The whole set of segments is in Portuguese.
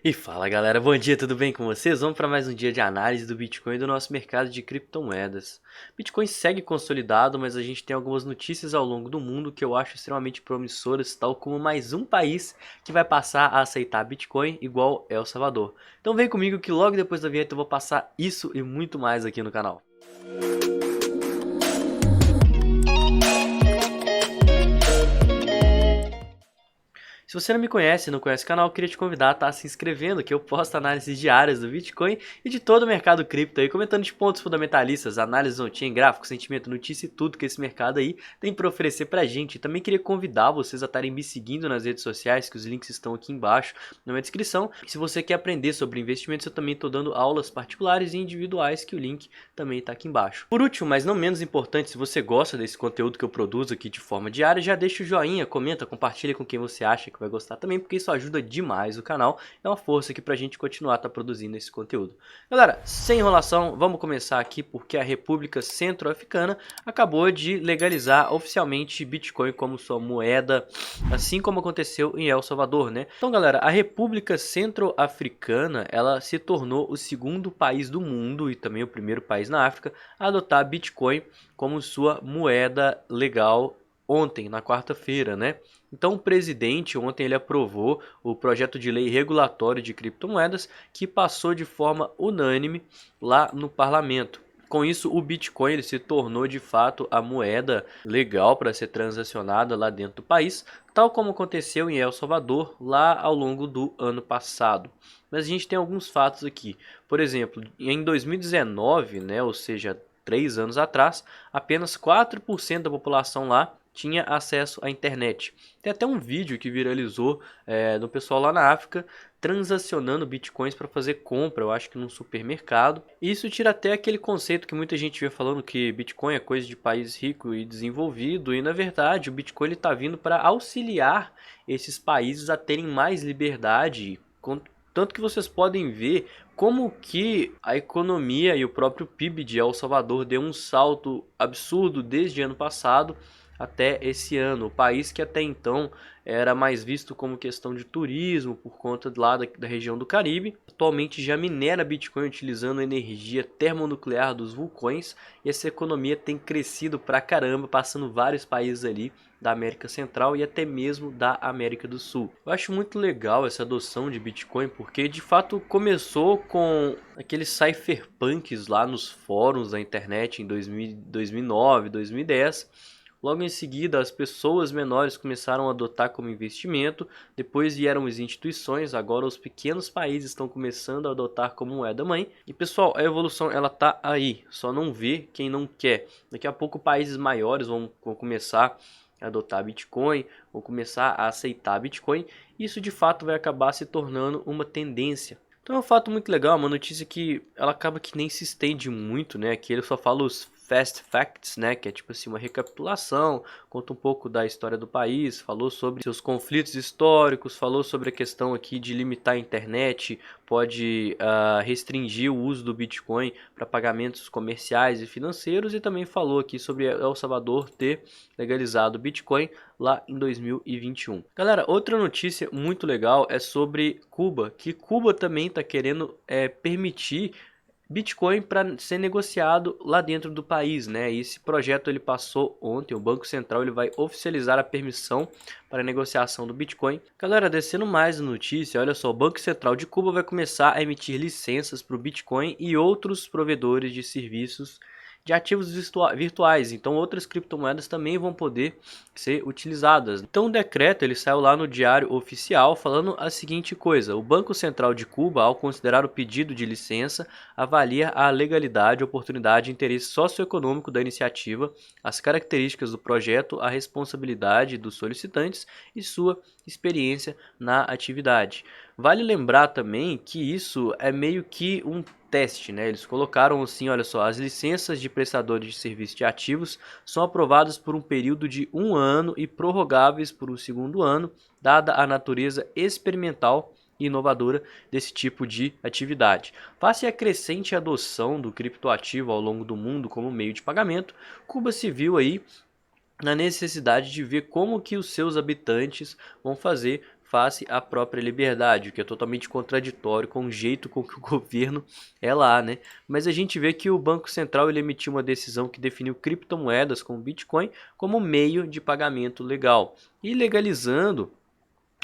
E fala galera, bom dia, tudo bem com vocês? Vamos para mais um dia de análise do Bitcoin e do nosso mercado de criptomoedas. Bitcoin segue consolidado, mas a gente tem algumas notícias ao longo do mundo que eu acho extremamente promissoras, tal como mais um país que vai passar a aceitar Bitcoin igual El Salvador. Então vem comigo que logo depois da vinheta eu vou passar isso e muito mais aqui no canal. Se você não me conhece e não conhece o canal, eu queria te convidar a estar se inscrevendo, que eu posto análises diárias do Bitcoin e de todo o mercado cripto aí, comentando de pontos fundamentalistas, análises on-chain, gráfico, sentimento, notícia e tudo que esse mercado aí tem para oferecer pra gente. Também queria convidar vocês a estarem me seguindo nas redes sociais, que os links estão aqui embaixo na minha descrição. E se você quer aprender sobre investimentos, eu também estou dando aulas particulares e individuais, que o link também está aqui embaixo. Por último, mas não menos importante, se você gosta desse conteúdo que eu produzo aqui de forma diária, já deixa o joinha, comenta, compartilha com quem você acha que vai gostar também, porque isso ajuda demais o canal, é uma força aqui pra gente continuar produzindo esse conteúdo. Galera, sem enrolação, vamos começar aqui porque a República Centro-Africana acabou de legalizar oficialmente Bitcoin como sua moeda, assim como aconteceu em El Salvador, né? Então, galera, a República Centro-Africana, ela se tornou o segundo país do mundo e também o primeiro país na África a adotar Bitcoin como sua moeda legal ontem, na quarta-feira, né? Então o presidente ontem ele aprovou o projeto de lei regulatório de criptomoedas que passou de forma unânime lá no parlamento. Com isso, o Bitcoin ele se tornou de fato a moeda legal para ser transacionada lá dentro do país, tal como aconteceu em El Salvador lá ao longo do ano passado. Mas a gente tem alguns fatos aqui. Por exemplo, em 2019, né, ou seja, 3 anos atrás, apenas 4% da população lá tinha acesso à internet. Tem até um vídeo que viralizou do pessoal lá na África transacionando bitcoins para fazer compra, eu acho que num supermercado. E isso tira até aquele conceito que muita gente vê falando que Bitcoin é coisa de país rico e desenvolvido, e na verdade o Bitcoin está vindo para auxiliar esses países a terem mais liberdade, tanto que vocês podem ver como que a economia e o próprio PIB de El Salvador deu um salto absurdo desde ano passado até esse ano. O país que até então era mais visto como questão de turismo por conta lá da região do Caribe, atualmente já minera Bitcoin utilizando a energia termonuclear dos vulcões, e essa economia tem crescido pra caramba, passando vários países ali da América Central e até mesmo da América do Sul. Eu acho muito legal essa adoção de Bitcoin porque de fato começou com aqueles cypherpunks lá nos fóruns da internet em 2009, 2010. Logo em seguida, as pessoas menores começaram a adotar como investimento, depois vieram as instituições, agora os pequenos países estão começando a adotar como moeda mãe. E pessoal, a evolução ela tá aí, só não vê quem não quer. Daqui a pouco países maiores vão começar a adotar Bitcoin, vão começar a aceitar Bitcoin, e isso de fato vai acabar se tornando uma tendência. Então é um fato muito legal, uma notícia que ela acaba que nem se estende muito, né? Aqui ele só fala os Fast Facts, né, que é tipo assim uma recapitulação, conta um pouco da história do país, falou sobre seus conflitos históricos, falou sobre a questão aqui de limitar a internet, pode restringir o uso do Bitcoin para pagamentos comerciais e financeiros, e também falou aqui sobre El Salvador ter legalizado o Bitcoin lá em 2021. Galera, outra notícia muito legal é sobre Cuba, que Cuba também está querendo permitir Bitcoin para ser negociado lá dentro do país, né? E esse projeto ele passou ontem, o Banco Central ele vai oficializar a permissão para a negociação do Bitcoin. Galera, descendo mais a notícia, olha só, o Banco Central de Cuba vai começar a emitir licenças para o Bitcoin e outros provedores de serviços de ativos virtuais, então outras criptomoedas também vão poder ser utilizadas. Então o decreto ele saiu lá no Diário Oficial falando a seguinte coisa: o Banco Central de Cuba, ao considerar o pedido de licença, avalia a legalidade, oportunidade e interesse socioeconômico da iniciativa, as características do projeto, a responsabilidade dos solicitantes e sua experiência na atividade. Vale lembrar também que isso é meio que um teste, né? Eles colocaram assim, olha só, as licenças de prestadores de serviço de ativos são aprovadas por um período de 1 ano e prorrogáveis por um segundo ano, dada a natureza experimental e inovadora desse tipo de atividade. Face à crescente adoção do criptoativo ao longo do mundo como meio de pagamento, Cuba se viu aí na necessidade de ver como que os seus habitantes vão fazer face à própria liberdade, o que é totalmente contraditório com o jeito com que o governo é lá, né? Mas a gente vê que o Banco Central ele emitiu uma decisão que definiu criptomoedas como Bitcoin como meio de pagamento legal e legalizando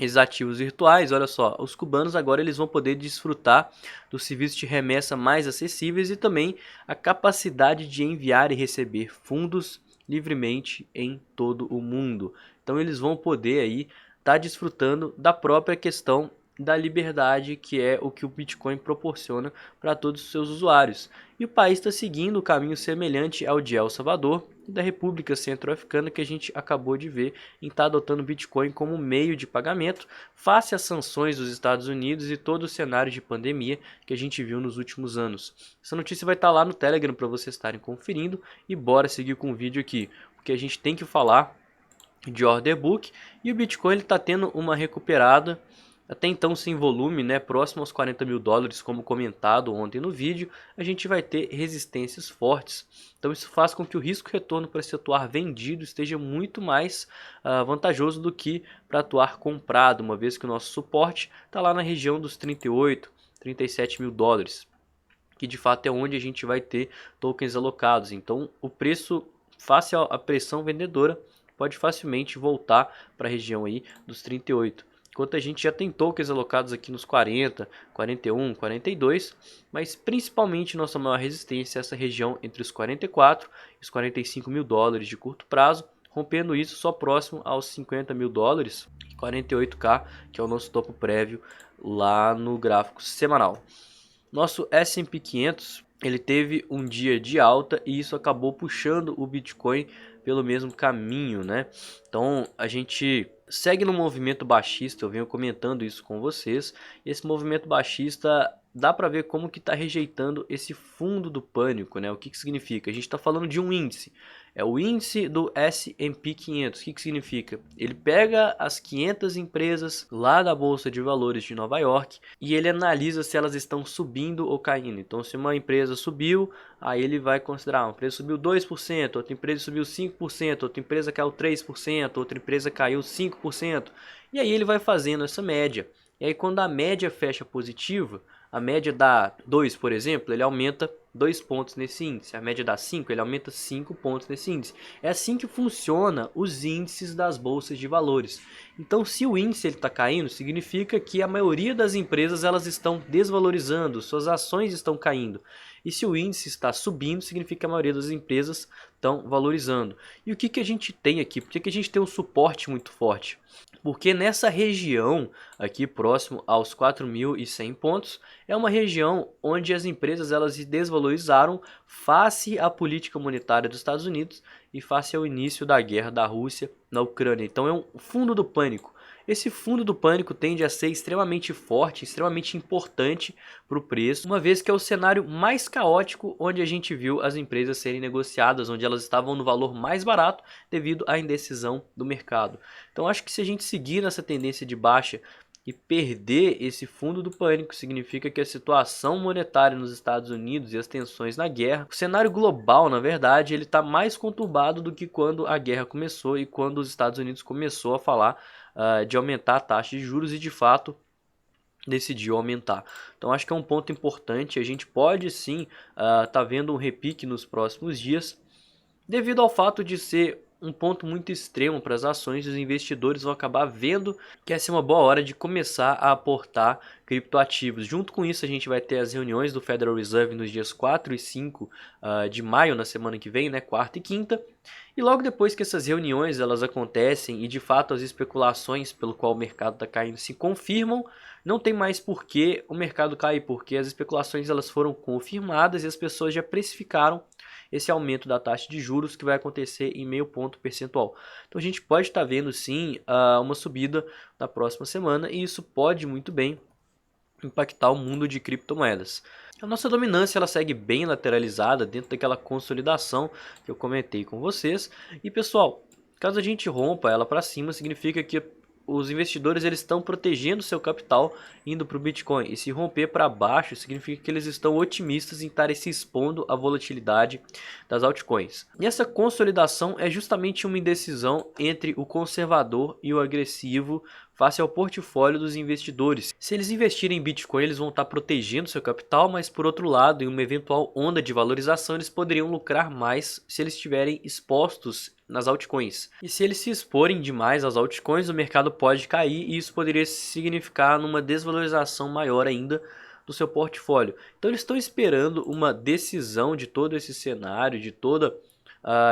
esses ativos virtuais. Olha só, os cubanos agora eles vão poder desfrutar dos serviços de remessa mais acessíveis e também a capacidade de enviar e receber fundos livremente em todo o mundo. Então eles vão poder aí estar desfrutando da própria questão da liberdade, que é o que o Bitcoin proporciona para todos os seus usuários. E o país está seguindo um caminho semelhante ao de El Salvador e da República Centro-Africana, que a gente acabou de ver em estar adotando o Bitcoin como meio de pagamento face às sanções dos Estados Unidos e todo o cenário de pandemia que a gente viu nos últimos anos. Essa notícia vai estar lá no Telegram para vocês estarem conferindo e bora seguir com o vídeo aqui, porque a gente tem que falar de order book e o Bitcoin está tendo uma recuperada até então sem volume, né, próximo aos 40 mil dólares, como comentado ontem no vídeo. A gente vai ter resistências fortes, então isso faz com que o risco retorno para se atuar vendido esteja muito mais vantajoso do que para atuar comprado, uma vez que o nosso suporte está lá na região dos 38, 37 mil dólares, que de fato é onde a gente vai ter tokens alocados. Então o preço face à pressão vendedora pode facilmente voltar para a região aí dos 38. Enquanto a gente já tem tokens alocados aqui nos 40, 41, 42, mas principalmente nossa maior resistência é essa região entre os 44 e os 45 mil dólares de curto prazo, rompendo isso só próximo aos 50 mil dólares, 48k, que é o nosso topo prévio lá no gráfico semanal. Nosso S&P 500 ele teve um dia de alta e isso acabou puxando o Bitcoin pelo mesmo caminho, né? Então a gente segue no movimento baixista, eu venho comentando isso com vocês. Esse movimento baixista dá para ver como que está rejeitando esse fundo do pânico, né? O que significa? A gente está falando de um índice. É o índice do S&P 500. O que significa? Ele pega as 500 empresas lá da Bolsa de Valores de Nova York e ele analisa se elas estão subindo ou caindo. Então, se uma empresa subiu, aí ele vai considerar uma empresa subiu 2%, outra empresa subiu 5%, outra empresa caiu 3%, outra empresa caiu 5%. E aí ele vai fazendo essa média. E aí quando a média fecha positiva, a média dá 2, por exemplo, ele aumenta 2 pontos nesse índice. A média dá 5, ele aumenta 5 pontos nesse índice. É assim que funciona os índices das bolsas de valores. Então, se o índice está caindo, significa que a maioria das empresas elas estão desvalorizando, suas ações estão caindo. E se o índice está subindo, significa que a maioria das empresas estão valorizando. E o que a gente tem aqui? Por que a gente tem um suporte muito forte? Porque nessa região, aqui próximo aos 4.100 pontos, é uma região onde as empresas elas se desvalorizaram face à política monetária dos Estados Unidos e face ao início da guerra da Rússia na Ucrânia. Então é um fundo do pânico. Esse fundo do pânico tende a ser extremamente forte, extremamente importante para o preço, uma vez que é o cenário mais caótico onde a gente viu as empresas serem negociadas, onde elas estavam no valor mais barato devido à indecisão do mercado. Então acho que se a gente seguir nessa tendência de baixa e perder esse fundo do pânico, significa que a situação monetária nos Estados Unidos e as tensões na guerra, o cenário global, na verdade, ele está mais conturbado do que quando a guerra começou e quando os Estados Unidos começou a falar de aumentar a taxa de juros e de fato decidiu aumentar. Então acho que é um ponto importante. A gente pode sim tá vendo um repique nos próximos dias, devido ao fato de ser um ponto muito extremo para as ações. Os investidores vão acabar vendo que essa é uma boa hora de começar a aportar criptoativos. Junto com isso a gente vai ter as reuniões do Federal Reserve nos dias 4 e 5 de maio, na semana que vem, né, quarta e quinta. E logo depois que essas reuniões elas acontecem e de fato as especulações pelo qual o mercado está caindo se confirmam, não tem mais por que o mercado cair, porque as especulações elas foram confirmadas e as pessoas já precificaram esse aumento da taxa de juros que vai acontecer em meio ponto percentual. Então a gente pode estar vendo sim uma subida na próxima semana e isso pode muito bem impactar o mundo de criptomoedas. A nossa dominância ela segue bem lateralizada dentro daquela consolidação que eu comentei com vocês. E pessoal, caso a gente rompa ela para cima, significa que os investidores eles estão protegendo seu capital indo para o Bitcoin. E se romper para baixo, significa que eles estão otimistas em estarem se expondo à volatilidade das altcoins. E essa consolidação é justamente uma indecisão entre o conservador e o agressivo face ao portfólio dos investidores. Se eles investirem em Bitcoin, eles vão estar protegendo seu capital, mas por outro lado, em uma eventual onda de valorização, eles poderiam lucrar mais se eles estiverem expostos nas altcoins. E se eles se exporem demais às altcoins, o mercado pode cair e isso poderia significar numa desvalorização maior ainda do seu portfólio. Então eles estão esperando uma decisão de todo esse cenário, de toda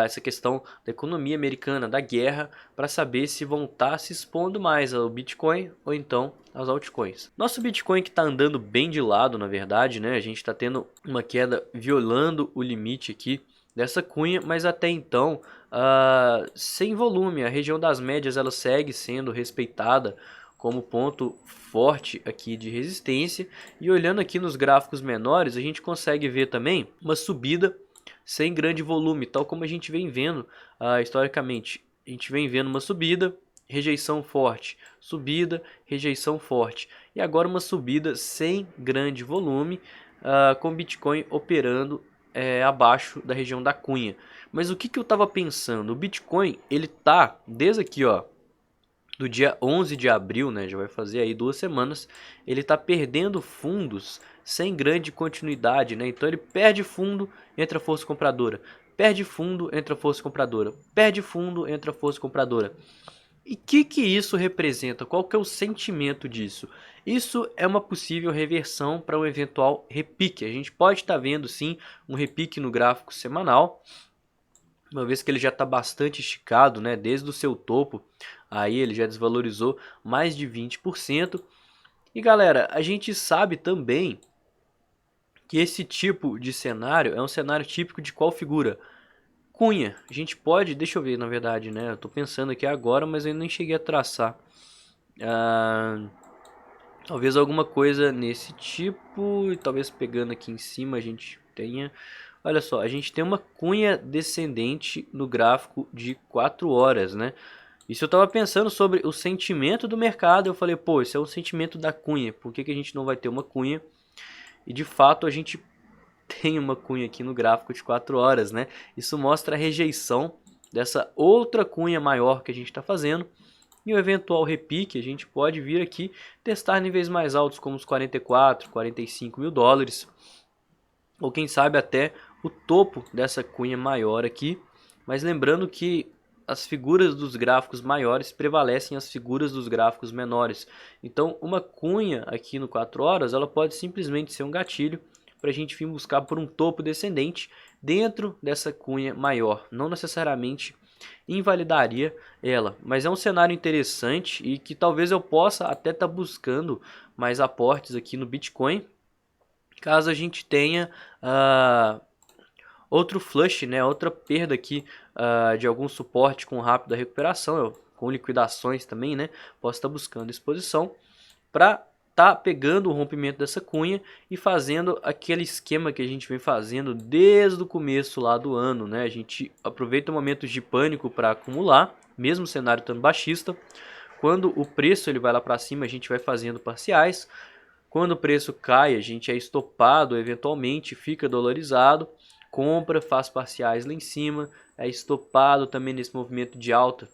essa questão da economia americana, da guerra, para saber se vão estar se expondo mais ao Bitcoin ou então às altcoins. Nosso Bitcoin que está andando bem de lado, na verdade, né? A gente está tendo uma queda violando o limite aqui dessa cunha, mas até então sem volume. A região das médias ela segue sendo respeitada como ponto forte aqui de resistência, e olhando aqui nos gráficos menores a gente consegue ver também uma subida sem grande volume, tal como a gente vem vendo historicamente. A gente vem vendo uma subida, rejeição forte, subida, rejeição forte, e agora uma subida sem grande volume, com Bitcoin operando abaixo da região da cunha. Mas o que eu estava pensando? O Bitcoin ele tá desde aqui, ó, do dia 11 de abril, né, já vai fazer aí 2 semanas, ele está perdendo fundos sem grande continuidade, né? Então ele perde fundo, entra força compradora, perde fundo, entra força compradora, perde fundo, entra força compradora. E que isso representa? Qual que é o sentimento disso? Isso é uma possível reversão para um eventual repique. A gente pode estar vendo sim um repique no gráfico semanal, uma vez que ele já está bastante esticado, né? Desde o seu topo, aí ele já desvalorizou mais de 20%. E galera, a gente sabe também que esse tipo de cenário é um cenário típico de qual figura? Cunha. A gente pode, deixa eu ver na verdade, né? Eu tô pensando aqui agora, mas eu nem cheguei a traçar. Talvez alguma coisa nesse tipo, e talvez pegando aqui em cima a gente tenha... Olha só, a gente tem uma cunha descendente no gráfico de 4 horas, né? Isso eu estava pensando sobre o sentimento do mercado, eu falei, pô, esse é o sentimento da cunha, por que a gente não vai ter uma cunha? E de fato a gente tem uma cunha aqui no gráfico de 4 horas, né? Isso mostra a rejeição dessa outra cunha maior que a gente está fazendo. E o eventual repique, a gente pode vir aqui testar níveis mais altos como os 44, 45 mil dólares. Ou quem sabe até o topo dessa cunha maior aqui. Mas lembrando que as figuras dos gráficos maiores prevalecem as figuras dos gráficos menores. Então uma cunha aqui no 4 horas, ela pode simplesmente ser um gatilho para a gente vir buscar por um topo descendente dentro dessa cunha maior. Não necessariamente invalidaria ela, mas é um cenário interessante e que talvez eu possa até estar buscando mais aportes aqui no Bitcoin, caso a gente tenha outro flush, né, outra perda aqui de algum suporte com rápida recuperação, com liquidações também, né, posso estar buscando exposição para tá pegando o rompimento dessa cunha e fazendo aquele esquema que a gente vem fazendo desde o começo lá do ano, né? A gente aproveita momentos de pânico para acumular, mesmo o cenário estando baixista. Quando o preço ele vai lá para cima, a gente vai fazendo parciais. Quando o preço cai, a gente é estopado eventualmente, fica dolarizado, compra, faz parciais lá em cima, é estopado também nesse movimento de alta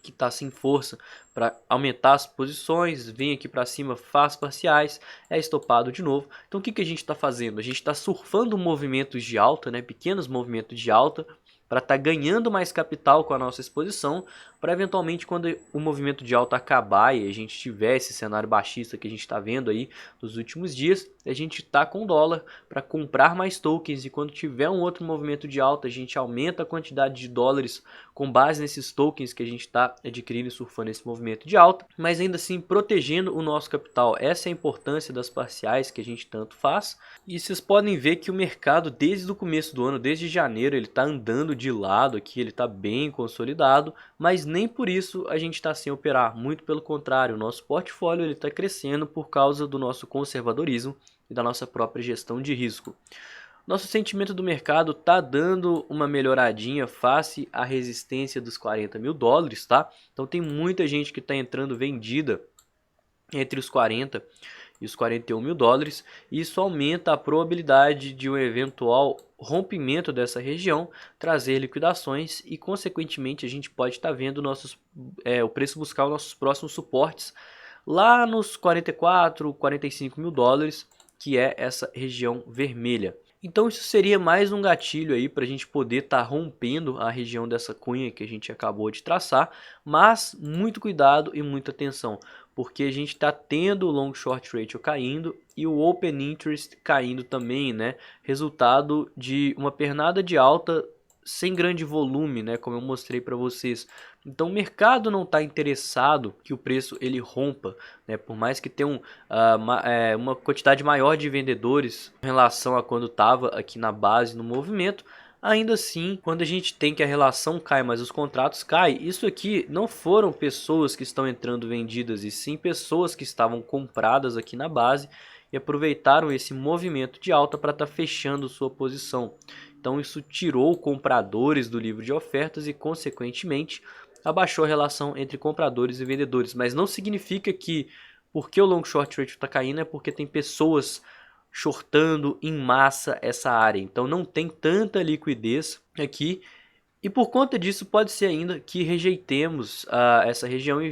que está sem força para aumentar as posições, vem aqui para cima, faz parciais, é estopado de novo. Então o que a gente está fazendo? A gente está surfando movimentos de alta, né, pequenos movimentos de alta, para estar ganhando mais capital com a nossa exposição, para eventualmente quando o movimento de alta acabar e a gente tiver esse cenário baixista que a gente está vendo aí nos últimos dias, a gente está com dólar para comprar mais tokens, e quando tiver um outro movimento de alta, a gente aumenta a quantidade de dólares com base nesses tokens que a gente está adquirindo e surfando esse movimento de alta, mas ainda assim protegendo o nosso capital. Essa é a importância das parciais que a gente tanto faz. E vocês podem ver que o mercado desde o começo do ano, desde janeiro, ele está andando de lado aqui, ele está bem consolidado, mas nem por isso a gente está sem operar, muito pelo contrário, o nosso portfólio está crescendo por causa do nosso conservadorismo e da nossa própria gestão de risco. Nosso sentimento do mercado tá dando uma melhoradinha face à resistência dos 40 mil dólares, tá? Então tem muita gente que está entrando vendida entre os 40 e os 41 mil dólares. E isso aumenta a probabilidade de um eventual rompimento dessa região trazer liquidações e consequentemente a gente pode estar vendo o preço buscar os nossos próximos suportes lá nos 44, 45 mil dólares, que é essa região vermelha. Então isso seria mais um gatilho aí para a gente poder estar rompendo a região dessa cunha que a gente acabou de traçar, mas muito cuidado e muita atenção, porque a gente está tendo o long short ratio caindo e o open interest caindo também, né? Resultado de uma pernada de alta sem grande volume, né, como eu mostrei para vocês. Então o mercado não está interessado que o preço ele rompa, né, por mais que tenha uma quantidade maior de vendedores em relação a quando estava aqui na base no movimento. Ainda assim, quando a gente tem que a relação cai, mas os contratos caem, isso aqui não foram pessoas que estão entrando vendidas, e sim pessoas que estavam compradas aqui na base e aproveitaram esse movimento de alta para estar fechando sua posição. Então isso tirou compradores do livro de ofertas e consequentemente abaixou a relação entre compradores e vendedores. Mas não significa que porque o long short ratio está caindo é porque tem pessoas shortando em massa essa área. Então não tem tanta liquidez aqui. E por conta disso pode ser ainda que rejeitemos essa região e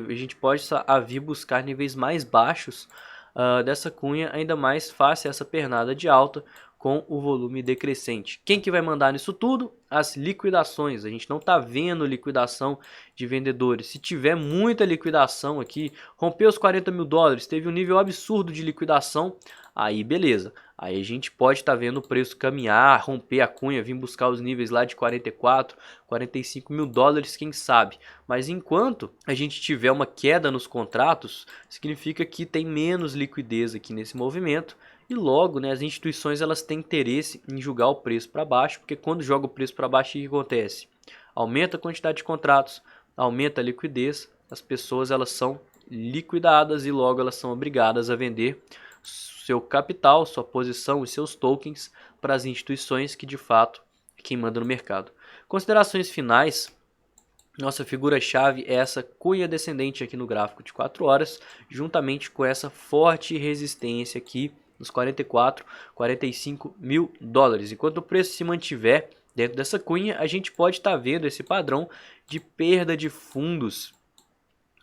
a gente pode vir buscar níveis mais baixos dessa cunha, ainda mais face a essa pernada de alta com o volume decrescente. Quem que vai mandar nisso tudo? As liquidações. A gente não está vendo liquidação de vendedores. Se tiver muita liquidação aqui, rompeu os 40 mil dólares, teve um nível absurdo de liquidação, aí beleza. Aí a gente pode estar vendo o preço caminhar, romper a cunha, vir buscar os níveis lá de 44, 45 mil dólares, quem sabe. Mas enquanto a gente tiver uma queda nos contratos, significa que tem menos liquidez aqui nesse movimento. E logo, né, as instituições elas têm interesse em jogar o preço para baixo, porque quando joga o preço para baixo, o que acontece? Aumenta a quantidade de contratos, aumenta a liquidez, as pessoas elas são liquidadas e logo elas são obrigadas a vender seu capital, sua posição e seus tokens para as instituições que de fato é quem manda no mercado. Considerações finais. Nossa figura-chave é essa cunha descendente aqui no gráfico de 4 horas, juntamente com essa forte resistência aqui nos 44, 45 mil dólares. Enquanto o preço se mantiver dentro dessa cunha, a gente pode estar vendo esse padrão de perda de fundos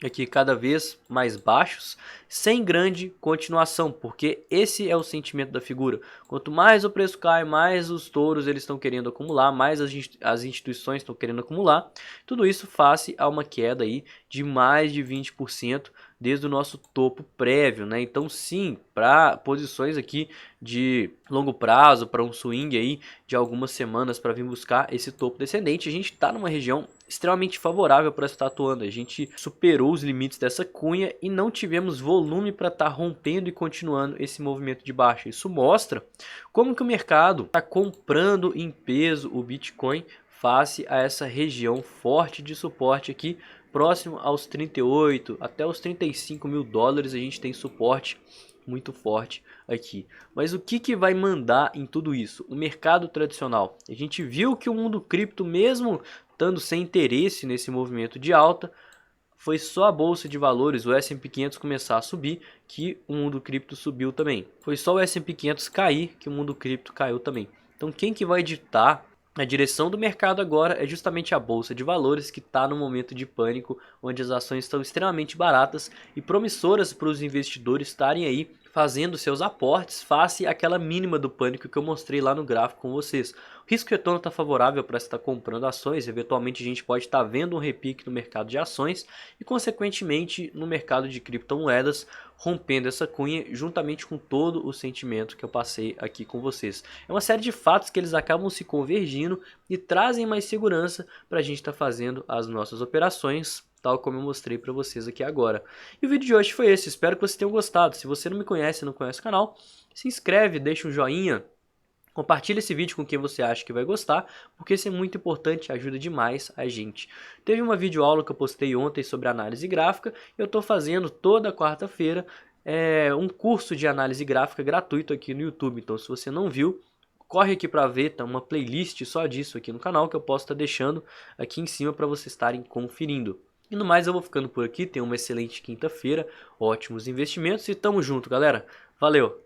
aqui cada vez mais baixos, sem grande continuação, porque esse é o sentimento da figura. Quanto mais o preço cai, mais os touros eles estão querendo acumular, mais as instituições estão querendo acumular. Tudo isso face a uma queda aí de mais de 20% desde o nosso topo prévio, né? Então sim, para posições aqui de longo prazo, para um swing aí de algumas semanas para vir buscar esse topo descendente, a gente está numa região extremamente favorável para estar atuando. A gente superou os limites dessa cunha e não tivemos volume para estar rompendo e continuando esse movimento de baixa. Isso mostra como que o mercado está comprando em peso o Bitcoin face a essa região forte de suporte aqui, próximo aos 38 até os 35 mil dólares. A gente tem suporte muito forte aqui. Mas o que vai mandar em tudo isso? O mercado tradicional. A gente viu que o mundo cripto, mesmo estando sem interesse nesse movimento de alta, foi só a bolsa de valores, o S&P 500 começar a subir, que o mundo cripto subiu também. Foi só o S&P 500 cair, que o mundo cripto caiu também. Então quem que vai ditar a direção do mercado agora é justamente a bolsa de valores, que está no momento de pânico, onde as ações estão extremamente baratas e promissoras para os investidores estarem aí fazendo seus aportes face àquela mínima do pânico que eu mostrei lá no gráfico com vocês. O risco retorno está favorável para estar comprando ações, eventualmente a gente pode estar vendo um repique no mercado de ações e consequentemente no mercado de criptomoedas, rompendo essa cunha juntamente com todo o sentimento que eu passei aqui com vocês. É uma série de fatos que eles acabam se convergindo e trazem mais segurança para a gente estar fazendo as nossas operações, tal como eu mostrei para vocês aqui agora. E o vídeo de hoje foi esse, espero que vocês tenham gostado. Se você não me conhece, não conhece o canal, se inscreve, deixa um joinha, compartilha esse vídeo com quem você acha que vai gostar, porque isso é muito importante e ajuda demais a gente. Teve uma videoaula que eu postei ontem sobre análise gráfica, eu estou fazendo toda quarta-feira um curso de análise gráfica gratuito aqui no YouTube, então se você não viu, corre aqui para ver, tá uma playlist só disso aqui no canal que eu posso estar deixando aqui em cima para vocês estarem conferindo. E no mais eu vou ficando por aqui, tenham uma excelente quinta-feira, ótimos investimentos e tamo junto, galera. Valeu!